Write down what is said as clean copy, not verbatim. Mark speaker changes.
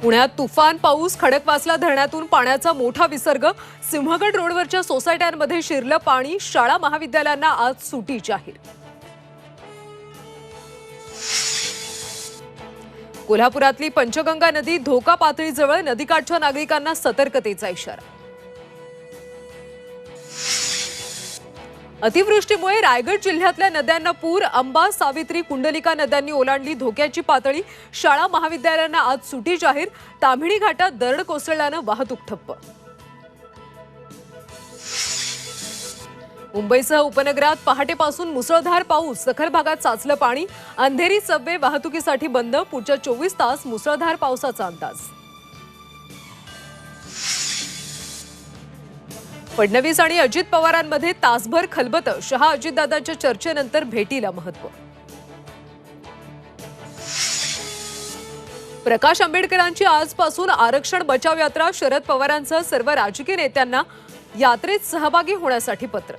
Speaker 1: पुण्यात तुफान पाऊस, खडकवासला धरणातून पाण्याचा मोठा विसर्ग, सिंहगड रोडवरच्या सोसायट्यांमध्ये शिरलं पाणी, शाळा महाविद्यालयांना आज सुटी जाहीर. कोल्हापुरातली पंचगंगा नदी धोका पातळीजवळ, नदीकाठच्या नागरिकांना सतर्कतेचा इशारा. अतिवृष्टीमुळे रायगड जिल्ह्यातल्या नद्यांना पूर, अंबा, सावित्री, कुंडलिका नद्यांनी ओलांडली धोक्याची पातळी, शाळा महाविद्यालयांना आज सुटी जाहीर. ताम्हिणी घाटात दरड कोसळल्यानं वाहतूक ठप्प. मुंबईसह उपनगरात पहाटेपासून मुसळधार पाऊस, सखल भागात साचलं पाणी, अंधेरी सबवे वाहतुकीसाठी बंद, पुढच्या 24 तास मुसळधार पावसाचा अंदाज. फडणवीस आणि अजित पवारांमध्ये तासभर खलबत, शहा अजितदादांच्या चर्चेनंतर भेटीला महत्व. प्रकाश आंबेडकरांची आजपासून आरक्षण बचाव यात्रा, शरद पवारांसह सर्व राजकीय नेत्यांना यात्रेत सहभागी होण्यासाठी पत्र.